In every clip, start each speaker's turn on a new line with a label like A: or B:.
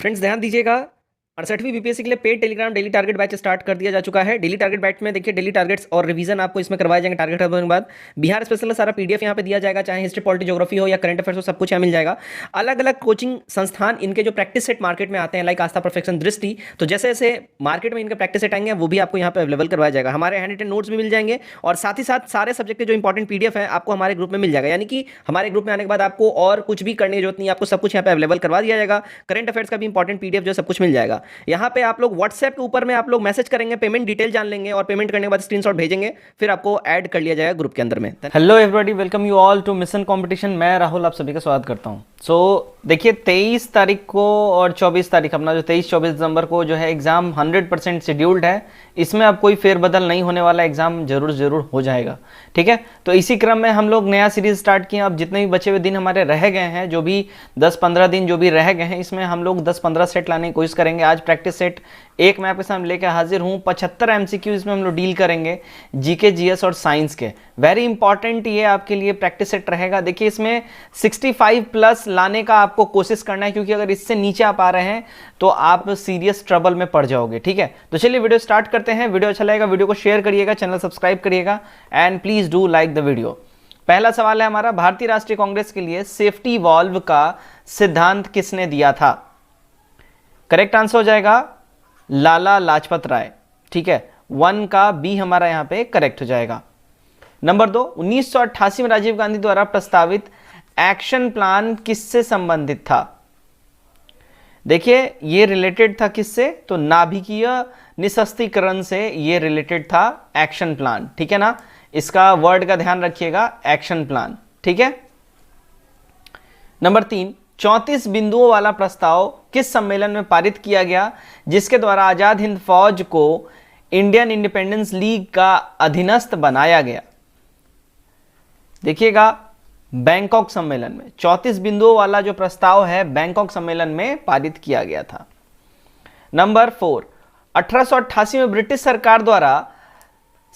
A: Friends ध्यान दीजिएगा। 68वीं BPSC के लिए paid Telegram daily target batch start कर दिया जा चुका है। डेली टारगेट बैच में देखिए डेली टारगेट्स और रिवीजन आपको इसमें करवाए जाएंगे। टारगेट खत्म होने के बाद बिहार स्पेशल का सारा पीडीएफ यहाँ पे दिया जाएगा, चाहे हिस्ट्री पॉलिटी ज्योग्राफी हो या करंट अफेयर्स हो, सब कुछ यहाँ मिल जाएगा। अलग अलग कोचिंग संस्थान इनके जो प्रैक्टिस सेट मार्केट में आते हैं, लाइक आस्था, परफेक्शन, दृष्टि, तो जैसे जैसे मार्केट में इनके प्रैक्टिस सेट आएंगे वो भी आपको यहाँ पे अवेलेबल करवाया जाएगा। हमारे हैंड रिटन नोट्स भी मिल जाएंगे और साथ ही साथ सारे सब्जेक्ट के जो इंपॉर्टेंट पीडीएफ है आपको हमारे ग्रुप में मिल जाएगा। यानी कि हमारे ग्रुप में आने के बाद आपको और कुछ भी करने की जरूरत नहीं, आपको सब कुछ यहाँ पे अवेलेबल करवा दिया जाएगा। करंट अफेयर्स का भी इंपॉर्टेंट पीडीएफ जो सब कुछ मिल जाएगा। यहाँ पे आप लोग व्हाट्सएप के ऊपर में आप लोग मैसेज करेंगे, पेमेंट डिटेल जान लेंगे और पेमेंट करने के बाद स्क्रीनशॉट भेजेंगे, फिर आपको ऐड कर लिया जाएगा ग्रुप के अंदर में।
B: Hello everybody, welcome you all to mission competition. मैं राहुल आप सभी का स्वागत करता हूं। देखिए 23 तारीख को और 24 तारीख, अपना जो 23-24 दिसंबर को जो है एग्जाम 100% शेड्यूल्ड है। इसमें अब कोई फेरबदल नहीं होने वाला, एग्जाम जरूर हो जाएगा। ठीक है, तो इसी क्रम में हम लोग नया सीरीज स्टार्ट किए। अब जितने भी बचे हुए दिन हमारे रह गए हैं, जो भी 10-15 दिन जो भी रह गए हैं, इसमें हम लोग 10-15 सेट लाने की कोशिश करेंगे। आज प्रैक्टिस सेट एक मैं आपके सामने लेकर हाजिर हूं। 75 एमसीक्यू इसमें हम लोग डील करेंगे, जीके, जीएस और साइंस के। वेरी इंपॉर्टेंट ये आपके लिए प्रैक्टिस सेट रहेगा। देखिए इसमें 65 प्लस लाने का आपको कोशिश करना है, क्योंकि अगर इससे नीचे आप आ रहे हैं तो आप सीरियस ट्रबल में पड़ जाओगे। ठीक है, तो चलिए वीडियो स्टार्ट करते हैं। वीडियो अच्छा लगेगा वीडियो को शेयर करिएगा, चैनल सब्सक्राइब करिएगा and please do like the video. पहला सवाल है हमारा, भारतीय राष्ट्रीय कांग्रेस के लिए सेफ्टी वॉल्व का सिद्धांत किसने दिया था? करेक्ट आंसर हो जाएगा लाला लाजपत राय। ठीक है, 1 का बी हमारा यहां पे करेक्ट हो जाएगा। नंबर 2, 1988 में राजीव गांधी द्वारा प्रस्तावित एक्शन प्लान किससे संबंधित था? देखिए ये रिलेटेड था किससे? तो नाभिकीय निशस्त्रीकरण से ये रिलेटेड था एक्शन प्लान। ठीक है ना, इसका वर्ड का ध्यान रखिएगा, एक्शन प्लान। ठीक है। नंबर 3, 34 बिंदुओं वाला प्रस्ताव किस सम्मेलन में पारित किया गया, जिसके द्वारा आजाद हिंद फौज को इंडियन इंडिपेंडेंस लीग का अधीनस्थ बनाया गया? देखिएगा बैंकॉक सम्मेलन में 34 बिंदुओं वाला जो प्रस्ताव है बैंकॉक सम्मेलन में पारित किया गया था। नंबर 4, 1888 में ब्रिटिश सरकार द्वारा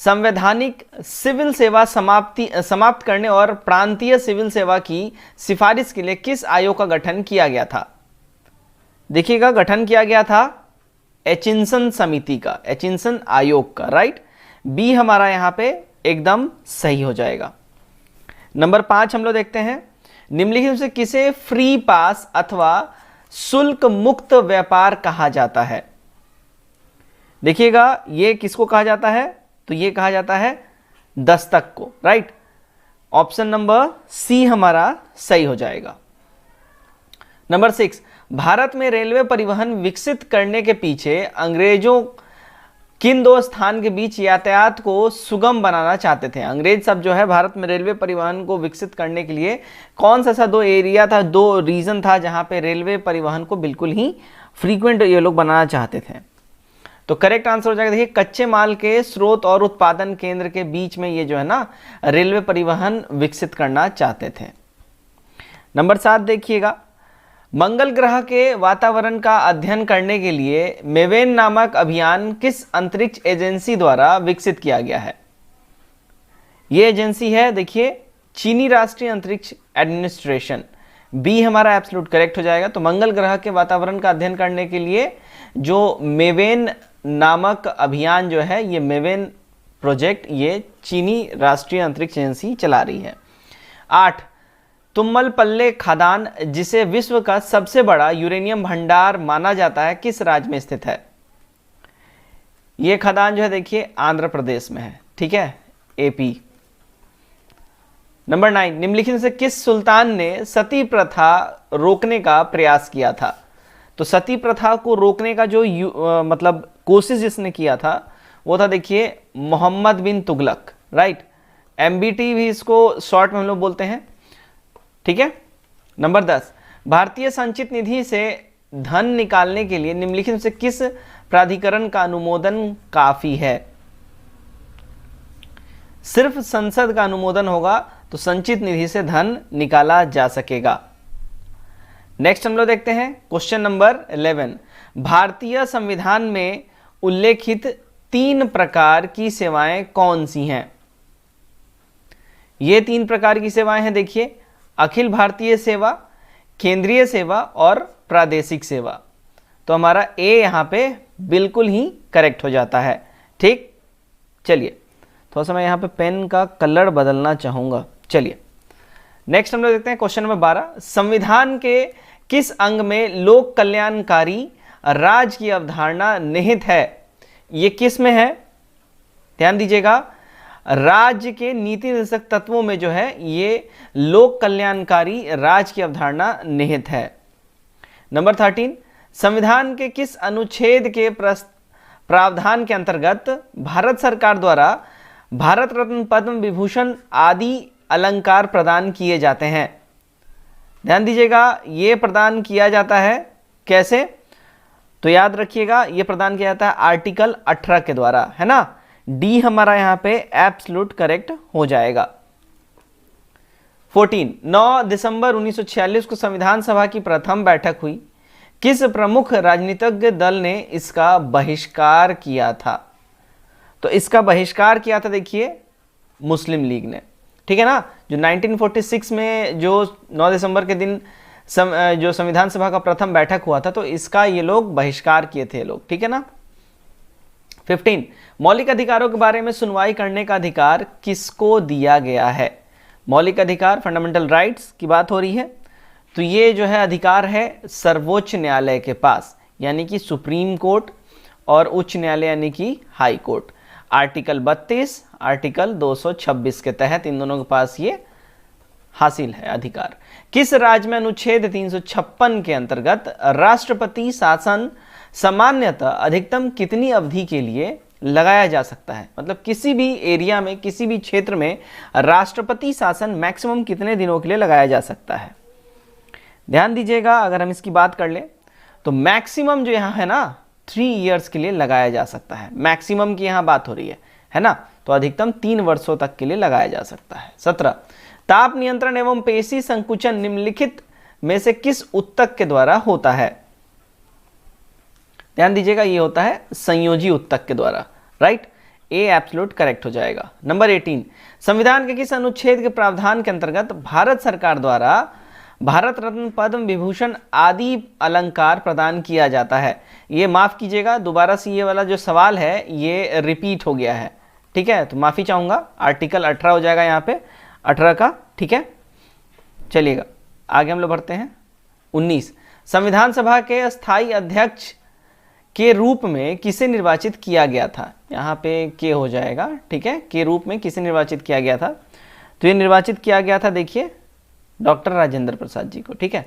B: संवैधानिक सिविल सेवा समाप्त करने और प्रांतीय सिविल सेवा की सिफारिश के लिए किस आयोग का गठन किया गया था? देखिएगा गठन किया गया था एचिंसन समिति का, एचिंसन आयोग का। राइट, बी हमारा यहां पे एकदम सही हो जाएगा। नंबर 5 हम लोग देखते हैं, निम्नलिखित में से किसे फ्री पास अथवा शुल्क मुक्त व्यापार कहा जाता है? देखिएगा ये किसको कहा जाता है? तो ये कहा जाता है दस्तक को। राइट, ऑप्शन नंबर सी हमारा सही हो जाएगा। नंबर 6, भारत में रेलवे परिवहन विकसित करने के पीछे अंग्रेजों किन 2 स्थान के बीच यातायात को सुगम बनाना चाहते थे? अंग्रेज सब जो है भारत में रेलवे परिवहन को विकसित करने के लिए कौन सा ऐसा 2 एरिया था, 2 रीजन था जहां पे रेलवे परिवहन को बिल्कुल ही फ्रीक्वेंट ये लोग बनाना चाहते थे? तो करेक्ट आंसर हो जाएगा, देखिए कच्चे माल के स्रोत और उत्पादन केंद्र के बीच में ये जो है ना रेलवे परिवहन विकसित करना चाहते थे। नंबर 7 देखिएगा, मंगल ग्रह के वातावरण का अध्ययन करने के लिए मेवेन नामक अभियान किस अंतरिक्ष एजेंसी द्वारा विकसित किया गया है? यह एजेंसी है देखिए चीनी राष्ट्रीय अंतरिक्ष एडमिनिस्ट्रेशन। बी हमारा एब्सोल्यूट करेक्ट हो जाएगा। तो मंगल ग्रह के वातावरण का अध्ययन करने के लिए जो मेवेन नामक अभियान जो है, ये मेवेन प्रोजेक्ट ये चीनी राष्ट्रीय अंतरिक्ष एजेंसी चला रही है। 8, तुम्मलपल्ले खदान, जिसे विश्व का सबसे बड़ा यूरेनियम भंडार माना जाता है, किस राज्य में स्थित है? यह खदान जो है देखिए आंध्र प्रदेश में है। ठीक है, एपी। नंबर 9, निम्नलिखित में से किस सुल्तान ने सती प्रथा रोकने का प्रयास किया था? तो सती प्रथा को रोकने का जो मतलब कोशिश जिसने किया था वो था देखिए मोहम्मद बिन तुगलक। राइट, एमबीटी भी इसको शॉर्ट में हम लोग बोलते हैं। ठीक है। नंबर 10, भारतीय संचित निधि से धन निकालने के लिए निम्नलिखित में से किस प्राधिकरण का अनुमोदन काफी है? सिर्फ संसद का अनुमोदन होगा तो संचित निधि से धन निकाला जा सकेगा। नेक्स्ट हम लोग देखते हैं क्वेश्चन नंबर 11, भारतीय संविधान में उल्लेखित 3 प्रकार की सेवाएं कौन सी हैं? ये 3 प्रकार की सेवाएं हैं देखिए, अखिल भारतीय सेवा, केंद्रीय सेवा और प्रादेशिक सेवा। तो हमारा ए यहाँ पे बिल्कुल ही करेक्ट हो जाता है। ठीक, चलिए थोड़ा सा मैं यहाँ पे पेन का कलर बदलना चाहूँगा। चलिए नेक्स्ट हम लोग देखते हैं क्वेश्चन नंबर 12। संविधान के किस अंग में लोक कल्याणकारी राज की अवधारणा निहित है? ये किस में है? ध्यान दीजिएगा, राज्य के नीति निर्देशक तत्वों में जो है ये लोक कल्याणकारी राज की अवधारणा निहित है। नंबर 13, संविधान के किस अनुच्छेद के प्रावधान के अंतर्गत भारत सरकार द्वारा भारत रत्न, पद्म विभूषण आदि अलंकार प्रदान किए जाते हैं? ध्यान दीजिएगा, ये प्रदान किया जाता है कैसे? तो याद रखिएगा, ये प्रदान किया जाता है आर्टिकल 18 के द्वारा, है ना। डी हमारा यहाँ पे एब्सोल्यूट करेक्ट हो जाएगा। 14, 9 दिसंबर 1946 को संविधान सभा की प्रथम बैठक हुई। किस प्रमुख राजनीतिक दल ने इसका बहिष्कार किया था? तो इसका बहिष्कार किया था, देखिए, मुस्लिम लीग ने, ठीक है ना। जो 1946 में जो 9 दिसंबर के दिन जो संविधान सभा का प्रथम बैठक हुआ था, तो इसका ये लोग बहिष्कार किए थे लोग, ठीक है ना। 15, मौलिक अधिकारों के बारे में सुनवाई करने का अधिकार किसको दिया गया है? मौलिक अधिकार, फंडामेंटल राइट्स की बात हो रही है, तो ये जो है अधिकार है सर्वोच्च न्यायालय के पास, यानी कि सुप्रीम कोर्ट और उच्च न्यायालय यानी कि हाई कोर्ट। आर्टिकल 32, आर्टिकल 226 के तहत इन दोनों के पास ये हासिल है अधिकार। किस राज्य में अनुच्छेद 356 के अंतर्गत राष्ट्रपति शासन सामान्यतः अधिकतम कितनी अवधि के लिए लगाया जा सकता है? मतलब किसी भी एरिया में, किसी भी क्षेत्र में राष्ट्रपति शासन मैक्सिमम कितने दिनों के लिए लगाया जा सकता है? ध्यान दीजिएगा, अगर हम इसकी बात कर ले तो मैक्सिमम जो यहाँ है ना 3 इयर्स के लिए लगाया जा सकता है। मैक्सिमम की यहाँ बात हो रही है ना। तो अधिकतम 3 वर्षों तक के लिए लगाया जा सकता है। 17, ताप नियंत्रण एवं पेशी संकुचन निम्नलिखित में से किस उत्तक के द्वारा होता है? ध्यान दीजिएगा, ये होता है संयोजी उत्तक के द्वारा, राइट। ए एब्सोल्यूट करेक्ट हो जाएगा। नंबर 18, संविधान के किस अनुच्छेद के प्रावधान के अंतर्गत भारत सरकार द्वारा भारत रत्न, पद्म विभूषण आदि अलंकार प्रदान किया जाता है? ये माफ कीजिएगा, दोबारा से ये वाला जो सवाल है ये रिपीट हो गया है, ठीक है, तो माफी चाहूंगा। आर्टिकल 18 हो जाएगा यहाँ पे 18 का, ठीक है। चलिएगा आगे हम लोग बढ़ते हैं। 19, संविधान सभा के अस्थायी अध्यक्ष के रूप में किसे निर्वाचित किया गया था? यहाँ पे के हो जाएगा, ठीक है। के रूप में किसे निर्वाचित किया गया था? तो ये निर्वाचित किया गया था, देखिए, डॉक्टर राजेंद्र प्रसाद जी को, ठीक है।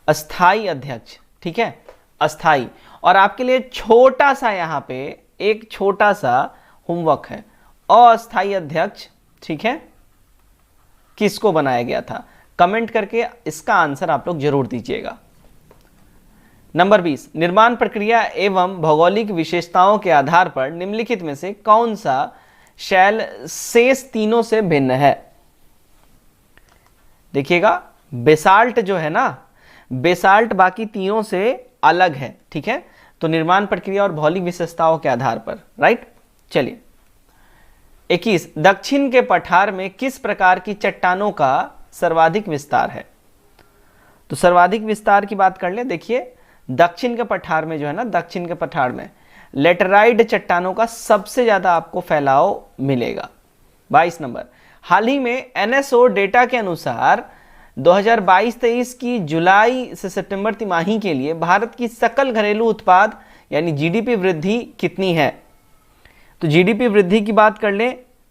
B: अस्थाई अध्यक्ष, ठीक है, अस्थाई। और आपके लिए छोटा सा यहाँ पे एक छोटा सा होमवर्क है, अस्थाई अध्यक्ष, ठीक है, किसको बनाया गया था? कमेंट करके इसका आंसर आप लोग जरूर दीजिएगा। नंबर 20, निर्माण प्रक्रिया एवं भौगोलिक विशेषताओं के आधार पर निम्नलिखित में से कौन सा शैल शेष तीनों से भिन्न है? देखिएगा, बेसाल्ट जो है ना, बेसाल्ट बाकी तीनों से अलग है, ठीक है। तो निर्माण प्रक्रिया और भौगोलिक विशेषताओं के आधार पर, राइट। चलिए 21, दक्षिण के पठार में किस प्रकार की चट्टानों का सर्वाधिक विस्तार है? तो सर्वाधिक विस्तार की बात कर ले, देखिए, दक्षिण के पठार में जो है ना, दक्षिण के पठार में लेटराइट चट्टानों का सबसे ज्यादा आपको फैलाव मिलेगा। 22 नंबर, हाल ही में एनएसओ डेटा के अनुसार 2022-23 की जुलाई से सितंबर तिमाही के लिए भारत की सकल घरेलू उत्पाद यानी जीडीपी वृद्धि कितनी है? तो जीडीपी वृद्धि की बात कर ले,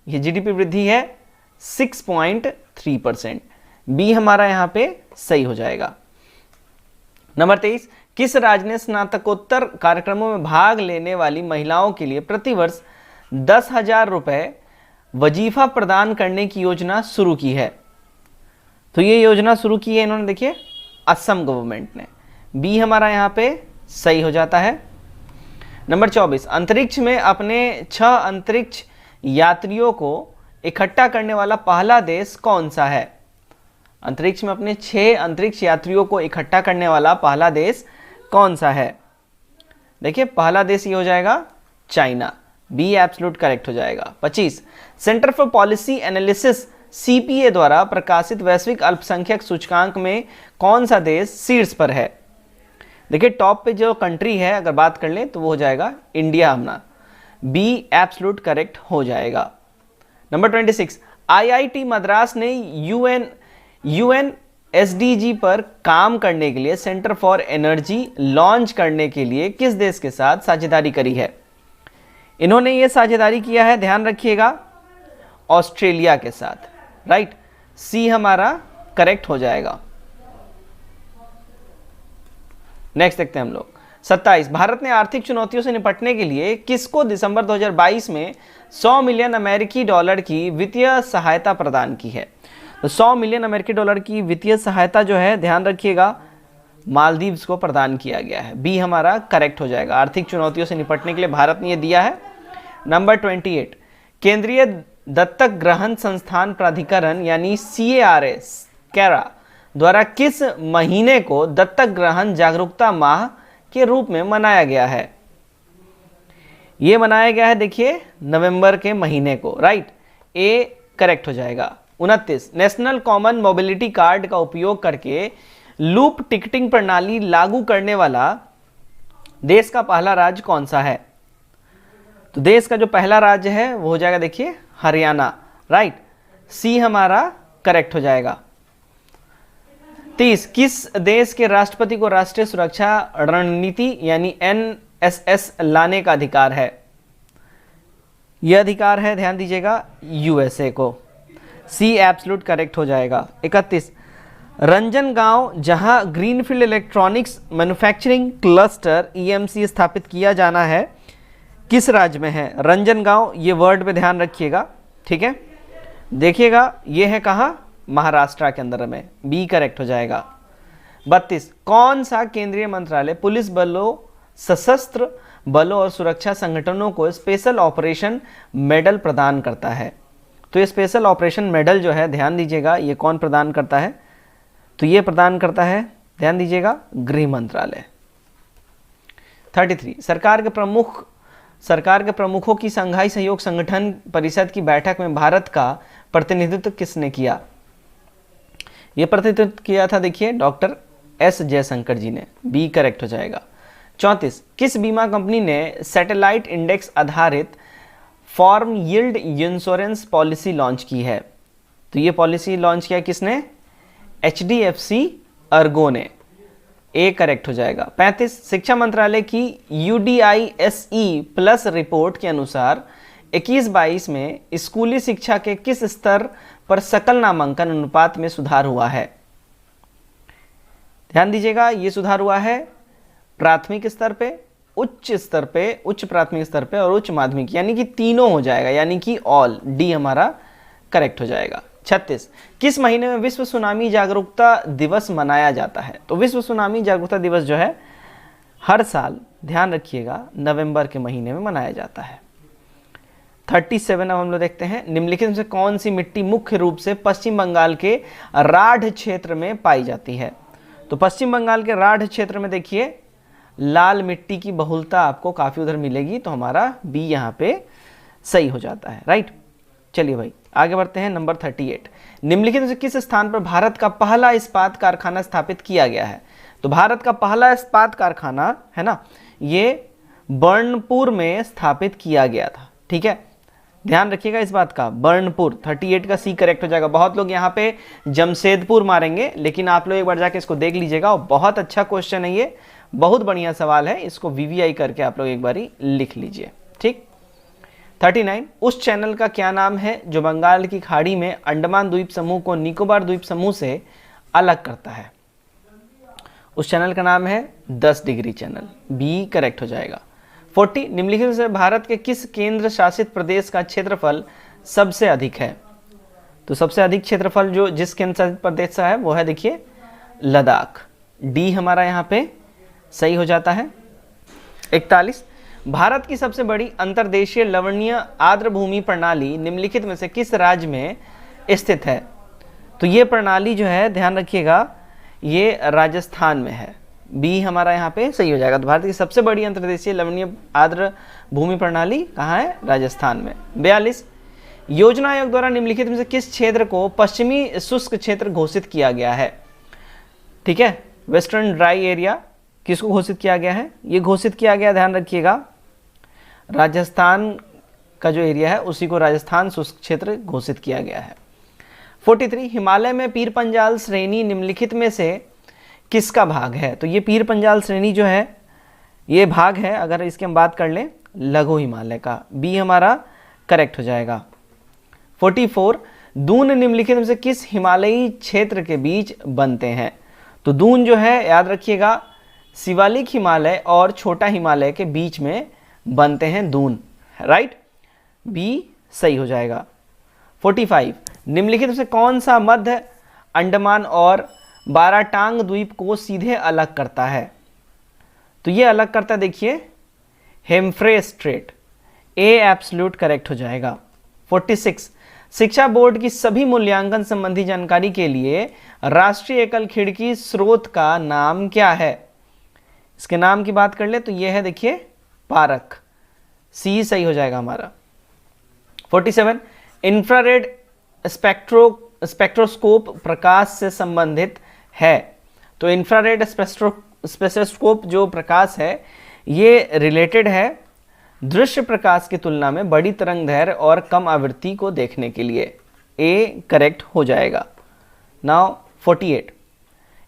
B: ये जीडीपी वृद्धि है 6.3%। बी हमारा यहाँ पे सही हो जाएगा। नंबर 23, किस राज्य ने स्नातकोत्तर कार्यक्रमों में भाग लेने वाली महिलाओं के लिए प्रतिवर्ष 10,000 रुपए वजीफा प्रदान करने की योजना शुरू की है? तो ये योजना शुरू की है इन्होंने, देखिए, असम गवर्नमेंट ने। बी हमारा यहाँ पे सही हो जाता है। नंबर 24, अंतरिक्ष में अपने 6 अंतरिक्ष यात्रियों को इकट्ठा करने वाला पहला देश कौन सा है? अंतरिक्ष में अपने 6 अंतरिक्ष यात्रियों को इकट्ठा करने वाला पहला देश कौन सा है? देखिए, पहला देश ये हो जाएगा चाइना। बी एब्सोल्यूट करेक्ट हो जाएगा। 25, centre for policy analysis CPA द्वारा प्रकाशित वैश्विक अल्पसंख्यक सूचकांक में कौन सा देश शीर्ष पर है? देखिए टॉप पे जो कंट्री है अगर बात कर लें तो वो हो जाएगा इंडिया अपना, बी एब्सोल्यूट करेक्ट हो जाएगा। नंबर 26, आईआईटी मद्रास ने यूएनएसडीजी पर काम करने के लिए सेंटर फॉर एनर्जी लॉन्च करने के लिए किस देश के साथ साझेदारी करी है? इन्होंने ये साझेदारी किया है, ध्यान रखिएगा, ऑस्ट्रेलिया के साथ, राइट। सी हमारा करेक्ट हो जाएगा। नेक्स्ट देखते हैं हम लोग 27, भारत ने आर्थिक चुनौतियों से निपटने के लिए किसको दिसंबर 2022 में 100 मिलियन अमेरिकी डॉलर की वित्तीय सहायता प्रदान की है? तो 100 मिलियन अमेरिकी डॉलर की वित्तीय सहायता जो है, ध्यान रखिएगा, मालदीव्स को प्रदान किया गया है। बी हमारा करेक्ट हो जाएगा। आर्थिक चुनौतियों से निपटने के लिए भारत ने यह दिया है। नंबर 28, केंद्रीय दत्तक ग्रहण संस्थान प्राधिकरण यानी कैरा द्वारा किस महीने को दत्तक ग्रहण जागरूकता माह के रूप में मनाया गया है? यह मनाया गया है, देखिए, नवंबर के महीने को, राइट। ए करेक्ट हो जाएगा। 29, नेशनल कॉमन मोबिलिटी कार्ड का उपयोग करके लूप टिकटिंग प्रणाली लागू करने वाला देश का पहला राज्य कौन सा है? तो देश का जो पहला राज्य है वो हो जाएगा, देखिए, हरियाणा, राइट। सी हमारा करेक्ट हो जाएगा। 30, किस देश के राष्ट्रपति को राष्ट्रीय सुरक्षा रणनीति यानी एनएसएस लाने का अधिकार है? यह अधिकार है, ध्यान दीजिएगा, यूएसए को। सी एब्सोल्यूट करेक्ट हो जाएगा। 31, रंजनगांव जहां greenfield electronics manufacturing cluster EMC स्थापित किया जाना है, किस राज्य में है? रंजनगांव, ये वर्ड पे ध्यान रखिएगा, ठीक है। देखिएगा ये है कहाँ? महाराष्ट्र के अंदर में। बी करेक्ट हो जाएगा। 32, कौन सा केंद्रीय मंत्रालय पुलिस बलों, सशस्त्र बलों और सुरक्षा संगठनों को स्पेशल ऑपरेशन मेडल प्रदान करता है? तो ये स्पेशल ऑपरेशन मेडल जो है, ध्यान दीजिएगा, ये कौन प्रदान करता है? तो ये प्रदान करता है, ध्यान दीजिएगा, गृह मंत्रालय। 33, सरकार के प्रमुखों की संघाई सहयोग संगठन परिषद की बैठक में भारत का प्रतिनिधित्व किसने किया? यह प्रतिनिधित्व किया था, देखिए, डॉक्टर एस जयशंकर जी ने। बी करेक्ट हो जाएगा। 34, किस बीमा कंपनी ने सैटेलाइट इंडेक्स आधारित form yield insurance policy launch की है? तो ये पॉलिसी लॉन्च किया किसने? HDFC अर्गो ने। ए करेक्ट हो जाएगा। 35, शिक्षा मंत्रालय की UDISE प्लस रिपोर्ट के अनुसार 21-22 में स्कूली शिक्षा के किस स्तर पर सकल नामांकन अनुपात में सुधार हुआ है? ध्यान दीजिएगा, ये सुधार हुआ है प्राथमिक स्तर पे, उच्च स्तर पे, उच्च प्राथमिक स्तर पे और उच्च माध्यमिक, यानी कि तीनों हो जाएगा, यानी कि ऑल। डी हमारा करेक्ट हो जाएगा। 36, किस महीने में विश्व सुनामी जागरूकता दिवस मनाया जाता है? तो विश्व सुनामी जागरूकता दिवस जो है हर साल, ध्यान रखिएगा, नवंबर के महीने में मनाया जाता है। 37 अब हम लोग देखते हैं, निम्नलिखित में से कौन सी मिट्टी मुख्य रूप से पश्चिम बंगाल के राढ़ क्षेत्र में पाई जाती है? तो पश्चिम बंगाल के राढ़ क्षेत्र में देखिए लाल मिट्टी की बहुलता आपको काफी उधर मिलेगी, तो हमारा बी यहाँ पे सही हो जाता है, राइट। चलिए भाई आगे बढ़ते हैं। नंबर 38, निम्नलिखित में से किस स्थान पर भारत का पहला इस्पात कारखाना स्थापित किया गया है? तो भारत का पहला इस्पात कारखाना है ना, ये बर्नपुर में स्थापित किया गया था, ठीक है, ध्यान रखिएगा इस बात का। बर्नपुर, 38 का सी करेक्ट हो जाएगा। बहुत लोग यहाँ पे जमशेदपुर मारेंगे, लेकिन आप लोग एक बार जाके इसको देख लीजिएगा, बहुत अच्छा क्वेश्चन है ये, बहुत बढ़िया सवाल है, इसको VVI करके आप लोग एक बारी लिख लीजिए, ठीक। 39, उस चैनल का क्या नाम है जो बंगाल की खाड़ी में अंडमान द्वीप समूह को निकोबार द्वीप समूह से अलग करता है? उस चैनल का नाम है 10 डिग्री चैनल। बी करेक्ट हो जाएगा। 40, निम्नलिखित से भारत के किस केंद्र शासित प्रदेश का क्षेत्रफल सबसे अधिक है? तो सबसे अधिक क्षेत्रफल जो जिस केंद्र शासित प्रदेश का है वो है, देखिए, लद्दाख। डी हमारा यहाँ पे सही हो जाता है। 41, भारत की सबसे बड़ी अंतर्देशीय लवणीय आर्द्रभूमि प्रणाली निम्नलिखित में से किस राज्य में स्थित है? तो ये प्रणाली जो है, ध्यान रखिएगा, ये राजस्थान में है। बी हमारा यहाँ पे सही हो जाएगा। तो भारत की सबसे बड़ी अंतर्देशीय लवणीय आर्द्र भूमि प्रणाली कहाँ है? राजस्थान में। 42, योजना आयोग द्वारा निम्नलिखित में से किस क्षेत्र को पश्चिमी शुष्क क्षेत्र घोषित किया गया है? ठीक है, वेस्टर्न ड्राई एरिया, किसको घोषित किया गया है? ये घोषित किया गया, ध्यान रखिएगा, राजस्थान का जो एरिया है उसी को राजस्थान शुष्क क्षेत्र घोषित किया गया है। 43, हिमालय में पीर पंजाल श्रेणी निम्नलिखित में से किसका भाग है? तो ये पीर पंजाल श्रेणी जो है ये भाग है, अगर इसकी हम बात कर लें, लघु हिमालय का। बी हमारा करेक्ट हो जाएगा। 44, दून निम्नलिखित में से किस हिमालयी क्षेत्र के बीच बनते हैं? तो दून जो है याद रखिएगा शिवालिक हिमालय और छोटा हिमालय के बीच में बनते हैं दून, राइट, बी सही हो जाएगा। 45, निम्नलिखित में से कौन सा मध्य अंडमान और बाराटांग द्वीप को सीधे अलग करता है? तो ये अलग करता है, देखिए, हेम्फ्रे स्ट्रेट, ए एब्सोल्यूट करेक्ट हो जाएगा। 46, शिक्षा बोर्ड की सभी मूल्यांकन संबंधी जानकारी के लिए राष्ट्रीय एकल खिड़की स्रोत का नाम क्या है? इसके नाम की बात कर ले तो ये है, देखिए, पारक, सी सही हो जाएगा हमारा। 47, इंफ्रारेड स्पेक्ट्रोस्कोप प्रकाश से संबंधित है। तो इंफ्रारेड स्पेक्ट्रोस्कोप जो प्रकाश है ये रिलेटेड है दृश्य प्रकाश की तुलना में बड़ी तरंगदैर्घ्य और कम आवृत्ति को देखने के लिए, ए करेक्ट हो जाएगा। नाउ 48,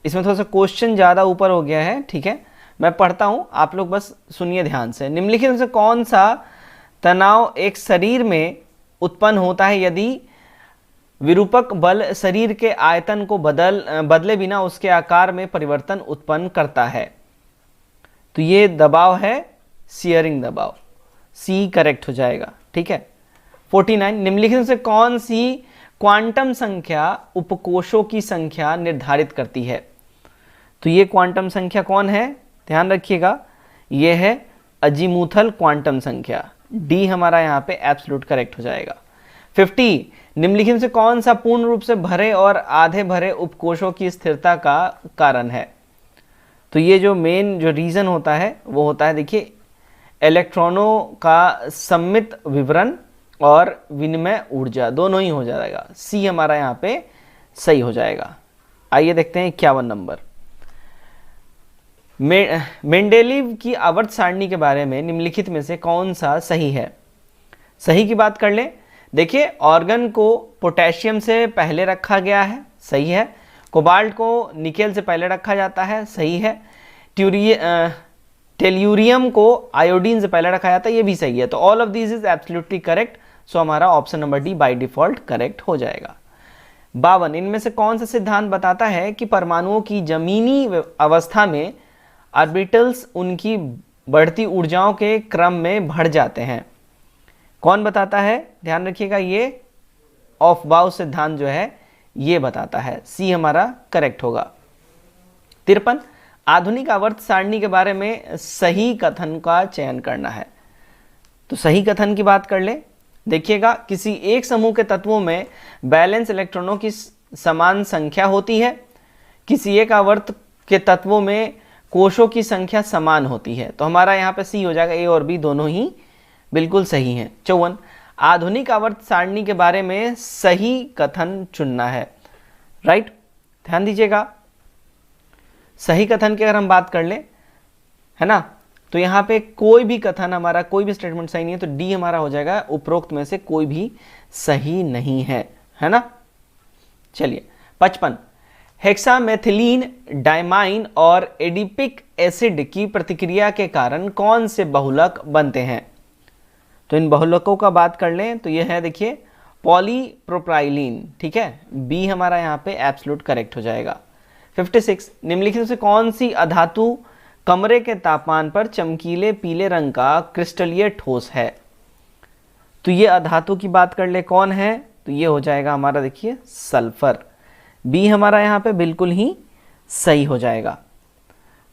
B: इसमें थोड़ा सा क्वेश्चन ज़्यादा ऊपर हो गया है, ठीक है, मैं पढ़ता हूँ, आप लोग बस सुनिए ध्यान से। निम्नलिखित में से कौन सा तनाव एक शरीर में उत्पन्न होता है यदि विरूपक बल शरीर के आयतन को बदले बिना उसके आकार में परिवर्तन उत्पन्न करता है? तो ये दबाव है शियरिंग दबाव, सी करेक्ट हो जाएगा, ठीक है। 49, निम्नलिखित में से कौन सी क्वांटम संख्या उपकोषों की संख्या निर्धारित करती है? तो ये क्वांटम संख्या कौन है? ध्यान रखिएगा, ये है अजीमुथल क्वांटम संख्या, डी हमारा यहाँ पे एब्सोल्यूट करेक्ट हो जाएगा। 50, निम्नलिखित में से कौन सा पूर्ण रूप से भरे और आधे भरे उपकोषों की स्थिरता का कारण है? तो ये जो मेन जो रीजन होता है वो होता है, देखिए, इलेक्ट्रॉनों का सम्मित विवरण और विनिमय ऊर्जा, दोनों ही हो जाएगा, सी हमारा यहाँ पे सही हो जाएगा। आइए देखते हैं 51 नंबर। मेंडेलीव की आवर्त सारणी के बारे में निम्नलिखित में से कौन सा सही है? सही की बात कर लें, देखिए, ऑर्गन को पोटेशियम से पहले रखा गया है, सही है। कोबाल्ट को निकेल से पहले रखा जाता है, सही है। टेल्यूरियम को आयोडीन से पहले रखा जाता है, ये भी सही है। तो all of this is absolutely correct, so हमारा option number D by default correct हो जाएगा। 52, इनमें से कौन सा सिद्धांत बताता है कि परमाणुओं की जमीनी अवस्था में ऑर्बिटल्स उनकी बढ़ती ऊर्जाओं के क्रम में बढ़ जाते हैं? कौन बताता है? ध्यान रखिएगा, ये ऑफबाउ सिद्धांत जो है ये बताता है, सी हमारा करेक्ट होगा। 53, आधुनिक आवर्त सारणी के बारे में सही कथन का चयन करना है। तो सही कथन की बात कर ले, देखिएगा, किसी एक समूह के तत्वों में बैलेंस इलेक्ट्रॉनों की समान संख्या होती है, किसी एक आवर्त के तत्वों में कोषों की संख्या समान होती है। तो हमारा यहाँ पे सी हो जाएगा, ए और बी दोनों ही बिल्कुल सही हैं। 54, आधुनिक आवर्त सारणी के बारे में सही कथन चुनना है, राइट, ध्यान दीजिएगा। सही कथन की अगर हम बात कर लें, है ना, तो यहाँ पे कोई भी कथन हमारा, कोई भी स्टेटमेंट सही नहीं है, तो डी हमारा हो जाएगा, उपरोक्त में से कोई भी सही नहीं है, है ना। चलिए 55, हेक्सामेथिलीन डाइमाइन और एडिपिक एसिड की प्रतिक्रिया के कारण कौन से बहुलक बनते हैं? तो इन बहुलकों का बात कर लें तो यह है, देखिए, पॉलीप्रोपाइलीन, ठीक है, बी हमारा यहाँ पे एब्सोल्यूट करेक्ट हो जाएगा। 56, निम्नलिखित से कौन सी अधातु कमरे के तापमान पर चमकीले पीले रंग का क्रिस्टलीय ठोस है? तो ये अधातु की बात कर ले, कौन है? तो ये हो जाएगा हमारा, देखिए, सल्फर, बी हमारा यहाँ पे बिल्कुल ही सही हो जाएगा।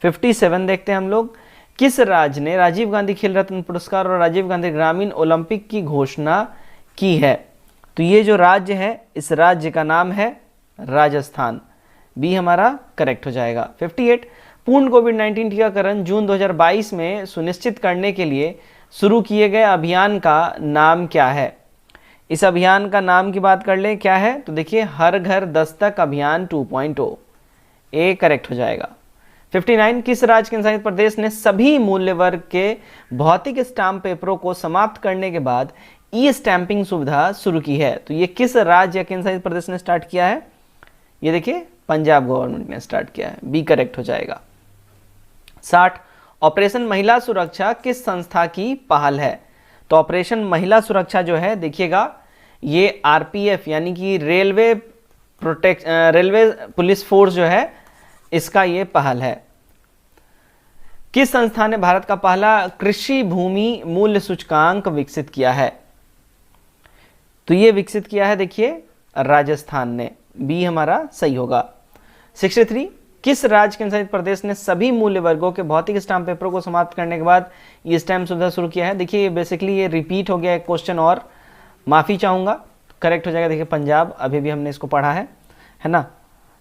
B: 57 देखते हैं हम लोग, किस राज्य ने राजीव गांधी खेल रत्न पुरस्कार और राजीव गांधी ग्रामीण ओलंपिक की घोषणा की है? तो ये जो राज्य है, इस राज्य का नाम है राजस्थान, बी हमारा करेक्ट हो जाएगा। 58, पूर्ण कोविड-19 टीकाकरण जून 2022 में सुनिश्चित करने के लिए शुरू किए गए अभियान का नाम क्या है? इस अभियान का नाम की बात कर ले, क्या है? तो देखिए, हर घर दस्तक अभियान 2.0, ए करेक्ट हो जाएगा। 59, किस राज्य केंद्र शासित प्रदेश ने सभी मूल्य वर्ग के भौतिक स्टाम्प पेपरों को समाप्त करने के बाद ई स्टैंपिंग सुविधा शुरू की है? तो ये किस राज्य या केंद्र शासित प्रदेश ने स्टार्ट किया है? ये देखिए पंजाब गवर्नमेंट ने स्टार्ट किया है, बी करेक्ट हो जाएगा। 60, ऑपरेशन महिला सुरक्षा किस संस्था की पहल है? तो ऑपरेशन महिला सुरक्षा जो है देखिएगा, ये आरपीएफ यानी कि रेलवे पुलिस फोर्स जो है इसका ये पहल है। किस संस्था ने भारत का पहला कृषि भूमि मूल्य सूचकांक विकसित किया है? तो ये विकसित किया है देखिए राजस्थान ने, बी हमारा सही होगा। 63, किस राज्य केंद्र शासित प्रदेश ने सभी मूल्य वर्गों के भौतिक स्टाम्प पेपरों को समाप्त करने के बाद ये स्टैम्प सुविधा शुरू किया है? देखिए बेसिकली ये रिपीट हो गया एक क्वेश्चन, और माफी चाहूंगा, करेक्ट हो जाएगा। देखिए पंजाब, अभी भी हमने इसको पढ़ा है ना,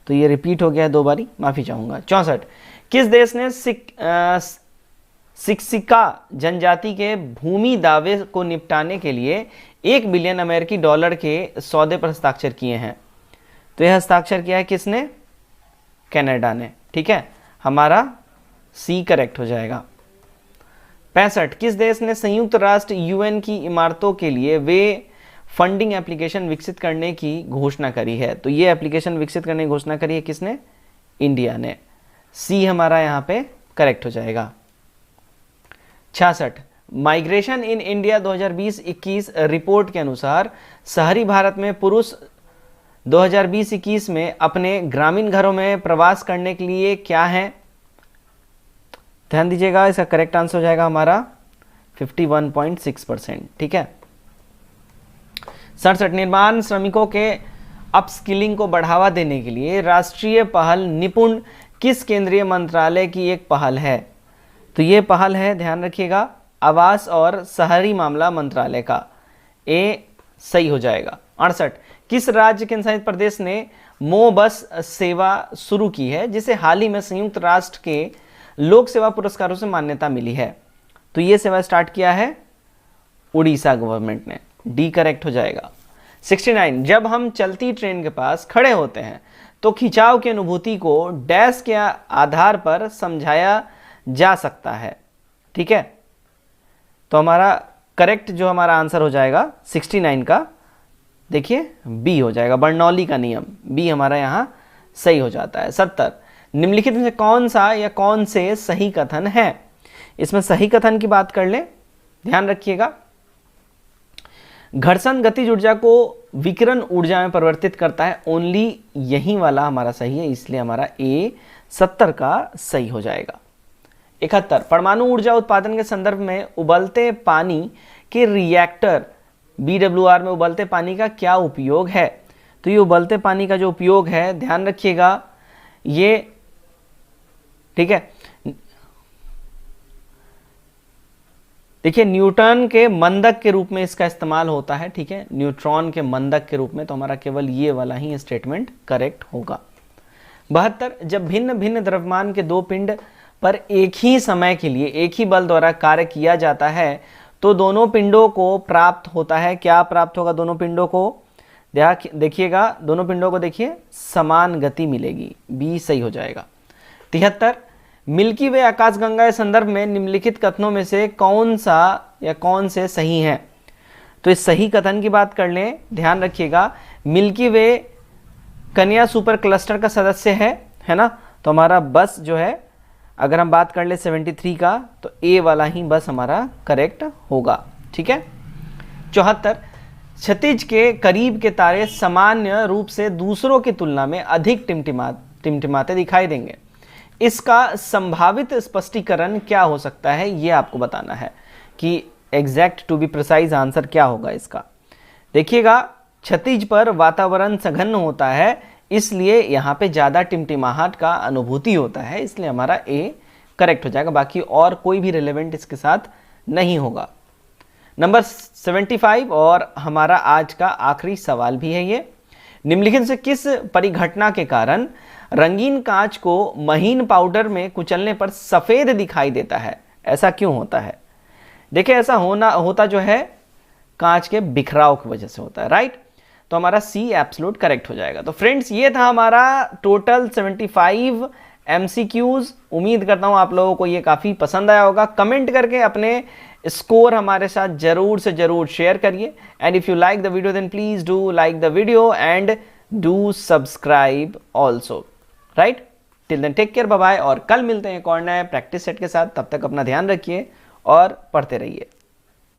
B: तो ये रिपीट हो गया है 2 बारी, माफी चाहूंगा। 64, किस देश ने सिक्सिका जनजाति के भूमि दावे को निपटाने के लिए 1 बिलियन अमेरिकी डॉलर के सौदे पर हस्ताक्षर किए हैं? तो यह हस्ताक्षर किया है किसने? कनाडा ने। ठीक है, हमारा सी करेक्ट हो जाएगा। 65, किस देश ने संयुक्त राष्ट्र यूएन की इमारतों के लिए वे फंडिंग एप्लीकेशन विकसित करने की घोषणा करी है? तो ये एप्लीकेशन विकसित करने की घोषणा करी है किसने? इंडिया ने। सी हमारा यहाँ पे करेक्ट हो जाएगा। 66, माइग्रेशन इन इंडिया 2020-21 रिपोर्ट के अनुसार शहरी भारत में पुरुष 2020-21 में अपने ग्रामीण घरों में प्रवास करने के लिए क्या है? ध्यान दीजिएगा, इसका करेक्ट आंसर हो जाएगा हमारा 51.6%। ठीक है। 67, निर्माण श्रमिकों के अपस्किलिंग को बढ़ावा देने के लिए राष्ट्रीय पहल निपुण किस केंद्रीय मंत्रालय की एक पहल है? तो ये पहल है, ध्यान रखिएगा, आवास और शहरी मामला मंत्रालय का, ए सही हो जाएगा। 68, किस राज्य केंद्र शासित प्रदेश ने मो बस सेवा शुरू की है जिसे हाल ही में संयुक्त राष्ट्र के लोक सेवा पुरस्कारों से मान्यता मिली है? तो ये सेवा स्टार्ट किया है उड़ीसा गवर्नमेंट ने, डी करेक्ट हो जाएगा। 69, जब हम चलती ट्रेन के पास खड़े होते हैं तो खिंचाव की अनुभूति को डैश के आधार पर समझाया जा सकता है? ठीक है, तो हमारा करेक्ट जो हमारा आंसर हो जाएगा 69 का, देखिए बी हो जाएगा, बर्नौली का नियम, बी हमारा यहां सही हो जाता है। 70, निम्नलिखित में से कौन सा या कौन से सही कथन है? इसमें सही कथन की बात कर लें, ध्यान रखिएगा, घर्षण गतिज ऊर्जा को विकिरण ऊर्जा में परिवर्तित करता है, ओनली यही वाला हमारा सही है, इसलिए हमारा ए 70 का सही हो जाएगा। 71, परमाणु ऊर्जा उत्पादन के संदर्भ में उबलते पानी के रिएक्टर BWR में उबलते पानी का क्या उपयोग है? तो ये उबलते पानी का जो उपयोग है, ध्यान रखिएगा, ये ठीक है, देखिए न्यूटन के मंदक के रूप में इसका इस्तेमाल होता है। ठीक है, न्यूट्रॉन के मंदक के रूप में, तो हमारा केवल ये वाला ही स्टेटमेंट करेक्ट होगा। 72, जब भिन्न भिन्न द्रव्यमान के 2 पिंड पर एक ही समय के लिए एक ही बल द्वारा कार्य किया जाता है तो दोनों पिंडों को प्राप्त होता है, क्या प्राप्त होगा? दोनों पिंडों को देखिएगा, दोनों पिंडों को देखिए समान गति मिलेगी, बी सही हो जाएगा। 73, मिल्की वे आकाशगंगा के संदर्भ में निम्नलिखित कथनों में से कौन सा या कौन से सही हैं? तो इस सही कथन की बात कर लें, ध्यान रखिएगा, मिल्की वे कन्या सुपर क्लस्टर का सदस्य है ना, तो हमारा बस जो है, अगर हम बात कर ले 73 का, तो ए वाला ही बस हमारा करेक्ट होगा। ठीक है। 74, क्षितिज के करीब के तारे सामान्य रूप से दूसरों की तुलना में अधिक टिमटिमाते दिखाई देंगे, इसका संभावित स्पष्टीकरण क्या हो सकता है? ये आपको बताना है कि exact to be precise answer क्या होगा इसका। देखिएगा, क्षितिज पर वातावरण सघन होता है, इसलिए यहाँ पे ज़्यादा टिमटिमाहट का अनुभूति होता है, इसलिए हमारा ए करेक्ट हो जाएगा, बाकी और कोई भी रिलेवेंट इसके साथ नहीं होगा। नंबर 75 और हमारा आज का आखिरी सवाल भी है ये, निम्नलिखित से किस परिघटना के कारण रंगीन कांच को महीन पाउडर में कुचलने पर सफ़ेद दिखाई देता है? ऐसा क्यों होता है? देखिए, ऐसा होता जो है कांच के बिखराव की वजह से होता है, राइट। तो हमारा सी एब्सोल्यूट करेक्ट हो जाएगा। तो फ्रेंड्स, ये था हमारा टोटल 75 MCQs उम्मीद करता हूँ आप लोगों को ये काफ़ी पसंद आया होगा। कमेंट करके अपने स्कोर हमारे साथ जरूर से जरूर शेयर करिए। And if you like the video then please do like the video and do subscribe also, right. Till then take care, bye bye, और कल मिलते हैं एक और नए प्रैक्टिस सेट के साथ। तब तक अपना ध्यान रखिए और पढ़ते रहिए।